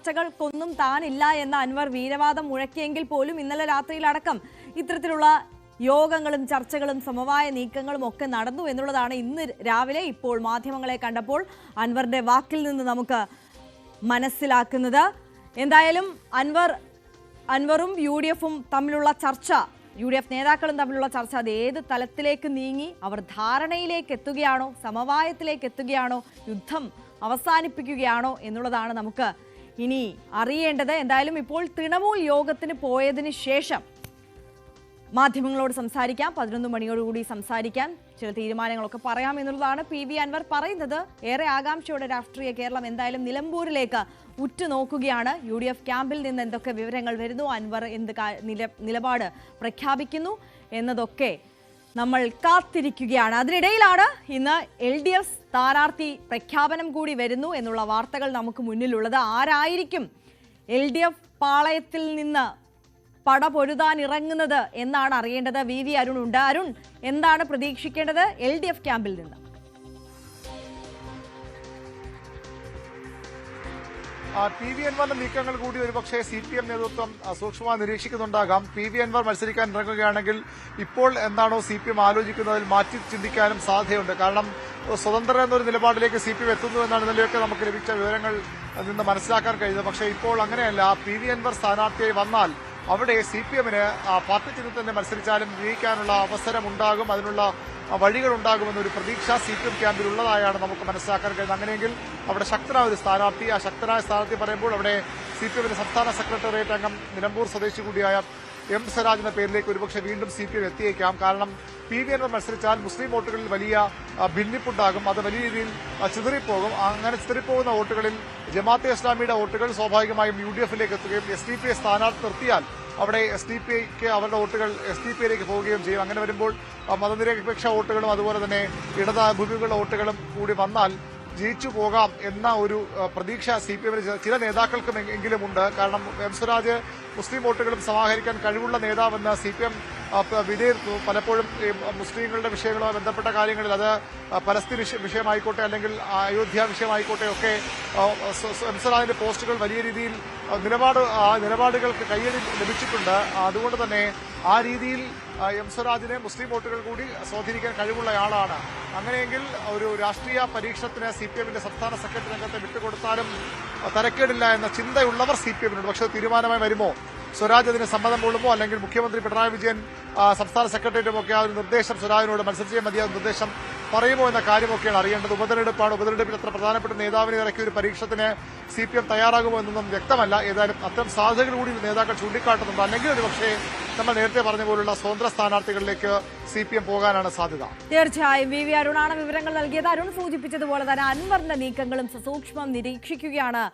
ചർച്ചകൾക്കൊന്നും താനില്ല എന്ന അൻവർ വീരവാദം മുഴക്കിയെങ്കിൽ പോലും ഇന്നലെ രാത്രിയിലടക്കം ഇത്തരത്തിലുള്ള യോഗങ്ങളും ചർച്ചകളും സമവായ നീക്കങ്ങളും ഒക്കെ നടന്നു എന്നുള്ളതാണ് ഇന്ന് രാവിലെ ഇപ്പോൾ മാധ്യമങ്ങളെ കണ്ടപ്പോൾ അൻവറിന്റെ വാക്കിൽ നിന്ന് നമുക്ക് മനസ്സിലാക്കുന്നത്. എന്തായാലും അൻവറും UDF-ഉം തമ്മിലുള്ള ചർച്ച, UDF നേതാക്കളും തമ്മിലുള്ള ചർച്ച അത് ഏത് തലത്തിലേക്ക് നീങ്ങി? അവർ ധാരണയിലേക്ക് എത്തുകയാണോ, സമവായത്തിലേക്ക് എത്തുകയാണോ, യുദ്ധം അവസാനിപ്പിക്കുകയാണോ എന്നുള്ളതാണ് നമുക്ക് ഇനി അറിയേണ്ടത്. എന്തായാലും ഇപ്പോൾ തൃണമൂൽ യോഗത്തിന് പോയതിന് ശേഷം മാധ്യമങ്ങളോട് സംസാരിക്കാം, 11 മണിയോടുകൂടി സംസാരിക്കാൻ ചില തീരുമാനങ്ങളൊക്കെ പറയാം എന്നുള്ളതാണ് PV അൻവർ പറയുന്നത്. ഏറെ ആകാംക്ഷയോടെ രാഷ്ട്രീയ കേരളം എന്തായാലും നിലമ്പൂരിലേക്ക് ഉറ്റുനോക്കുകയാണ്. UDF ക്യാമ്പിൽ നിന്ന് എന്തൊക്കെ വിവരങ്ങൾ വരുന്നു, അൻവർ എന്ത് നിലപാട് പ്രഖ്യാപിക്കുന്നു എന്നതൊക്കെ നമ്മൾ കാത്തിരിക്കുകയാണ്. അതിനിടയിലാണ് ഇന്ന് LDF സ്ഥാനാർത്ഥി പ്രഖ്യാപനം കൂടി വരുന്നു എന്നുള്ള വാർത്തകൾ നമുക്ക് മുന്നിലുള്ളത്. ആരായിരിക്കും LDF പാളയത്തിൽ നിന്ന് പടപൊരുതാൻ ഇറങ്ങുന്നത് എന്നാണ് അറിയേണ്ടത്. VV അരുൺ ഉണ്ട്. അരുൺ, എന്താണ് പ്രതീക്ഷിക്കേണ്ടത് LDF ക്യാമ്പിൽ നിന്ന്? PV അൻവറിന്റെ നീക്കങ്ങൾ കൂടി ഒരുപക്ഷെ CPM നേതൃത്വം സൂക്ഷ്മമായി നിരീക്ഷിക്കുന്നുണ്ടാകാം. PV അൻവർ മത്സരിക്കാൻ ഇറങ്ങുകയാണെങ്കിൽ ഇപ്പോൾ എന്താണോ CPM ആലോചിക്കുന്നതിൽ മാറ്റി ചിന്തിക്കാനും സാധ്യതയുണ്ട്. കാരണം സ്വതന്ത്രർ എന്നൊരു നിലപാടിലേക്ക് CPM എത്തുന്നു എന്നാണ് ഇന്നലെയൊക്കെ നമുക്ക് ലഭിച്ച വിവരങ്ങൾ നിന്ന് മനസ്സിലാക്കാൻ കഴിയുന്നത്. പക്ഷേ ഇപ്പോൾ അങ്ങനെയല്ല. PV അൻവർ സ്ഥാനാർത്ഥിയായി വന്നാൽ അവിടെ CPM-ന് പാർട്ടി ചിഹ്നത്തിൽ തന്നെ മത്സരിച്ചാലും വിജയിക്കാനുള്ള അവസരമുണ്ടാകും, അതിനുള്ള വഴികളുണ്ടാകുമെന്നൊരു പ്രതീക്ഷ CPM ക്യാമ്പിൽ ഉള്ളതായാണ് നമുക്ക് മനസ്സിലാക്കാൻ കഴിയുന്നത്. അങ്ങനെയെങ്കിൽ അവിടെ ശക്തനായ ഒരു സ്ഥാനാർത്ഥി, ആ ശക്തനായ സ്ഥാനാർത്ഥി പറയുമ്പോൾ അവിടെ CPM-ന്റെ സംസ്ഥാന സെക്രട്ടേറിയറ്റ് അംഗം നിലമ്പൂർ സ്വദേശി കൂടിയായ M സ്വരാജ് എന്ന പേരിലേക്ക് ഒരുപക്ഷെ വീണ്ടും CPM എത്തിയേക്കാം. കാരണം PV അൻവർ മത്സരിച്ചാൽ മുസ്ലിം വോട്ടുകളിൽ വലിയ ഭിന്നിപ്പുണ്ടാകും, അത് വലിയ രീതിയിൽ ചിതറിപ്പോകും. അങ്ങനെ ചിതറിപ്പോകുന്ന വോട്ടുകളിൽ ജമാഅത്തെ ഇസ്ലാമിയുടെ വോട്ടുകൾ സ്വാഭാവികമായും UDF-ലേക്ക് എത്തുകയും SDPI സ്ഥാനാർത്ഥി നിർത്തിയാൽ അവിടെ SDPIക്ക് അവരുടെ വോട്ടുകൾ SDPIയിലേക്ക് പോവുകയും ചെയ്യും. അങ്ങനെ വരുമ്പോൾ മതനിരപേക്ഷ വോട്ടുകളും അതുപോലെ തന്നെ ഇടതുഭൂമികളുടെ വോട്ടുകളും കൂടി വന്നാൽ ജയിച്ചു പോകാം എന്ന ഒരു പ്രതീക്ഷ CPM-ന് ചില നേതാക്കൾക്കും എങ്കിലും ഉണ്ട്. കാരണം M സ്വരാജ് മുസ്ലിം വോട്ടുകളും സമാഹരിക്കാൻ കഴിവുള്ള നേതാവെന്ന് CPM വിലയിരുത്തുന്നു. പലപ്പോഴും മുസ്ലിങ്ങളുടെ വിഷയങ്ങളുമായി ബന്ധപ്പെട്ട കാര്യങ്ങളിൽ, അത് പലസ്തീൻ വിഷയമായിക്കോട്ടെ അല്ലെങ്കിൽ അയോധ്യ വിഷയമായിക്കോട്ടെ ഒക്കെ M സ്വരാജിന്റെ പോസ്റ്റുകൾ വലിയ രീതിയിൽ നിലപാടുകൾക്ക് കയ്യടി ലഭിച്ചിട്ടുണ്ട്. അതുകൊണ്ട് തന്നെ ആ രീതിയിൽ M സ്വരാജിനെ മുസ്ലിം വോട്ടുകൾ കൂടി സ്വാധീനിക്കാൻ കഴിവുള്ളയാളാണ്. അങ്ങനെയെങ്കിൽ ഒരു രാഷ്ട്രീയ പരീക്ഷണത്തിന് CPM-ന്റെ സംസ്ഥാന സെക്രട്ടറി രംഗത്തെ വിട്ടുകൊടുത്താലും തരക്കേടില്ല എന്ന ചിന്തയുള്ളവർ CPM-നുണ്ട്. പക്ഷേ തീരുമാനമായി വരുമോ, സ്വരാജ് അതിന് സമ്മതം കൊള്ളുമോ, അല്ലെങ്കിൽ മുഖ്യമന്ത്രി പിണറായി വിജയൻ സംസ്ഥാന സെക്രട്ടേറിയറ്റുമൊക്കെ ആ ഒരു നിർദ്ദേശം സ്വരാജിനോട് മത്സരിച്ചേ മതിയായ നിർദ്ദേശം പറയുമോ എന്ന കാര്യമൊക്കെയാണ് അറിയേണ്ടത്. ഉപതെരഞ്ഞെടുപ്പാണ്. ഉപതെരഞ്ഞെടുപ്പിൽ അത്ര പ്രധാനപ്പെട്ട നേതാവിനെ ഇറക്കിയ ഒരു പരീക്ഷണത്തിന് CPM തയ്യാറാകുമോ എന്നൊന്നും വ്യക്തമല്ല. ഏതായാലും അത്തരം സാധ്യതകൾ കൂടി നേതാക്കൾ ചൂണ്ടിക്കാട്ടുന്നുണ്ട്. അല്ലെങ്കിൽ ഒരു പക്ഷേ നമ്മൾ നേരത്തെ പറഞ്ഞ പോലുള്ള സ്വതന്ത്ര സ്ഥാനാർത്ഥികളിലേക്ക് CPM പോകാനാണ് സാധ്യത. തീർച്ചയായും VV അരുണാണ് വിവരങ്ങൾ നൽകിയത്. അരുൺ സൂചിപ്പിച്ചതുപോലെ തന്നെ അൻവറിന്റെ നീക്കങ്ങളും സസൂക്ഷ്മം നിരീക്ഷിക്കുകയാണ്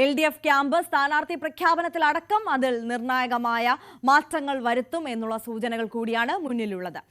LDF ക്യാമ്പ്. സ്ഥാനാർത്ഥി പ്രഖ്യാപനത്തിലടക്കം അതിൽ നിർണായകമായ മാറ്റങ്ങൾ വരുത്തും എന്നുള്ള സൂചനകൾ കൂടിയാണ് മുന്നിലുള്ളത്.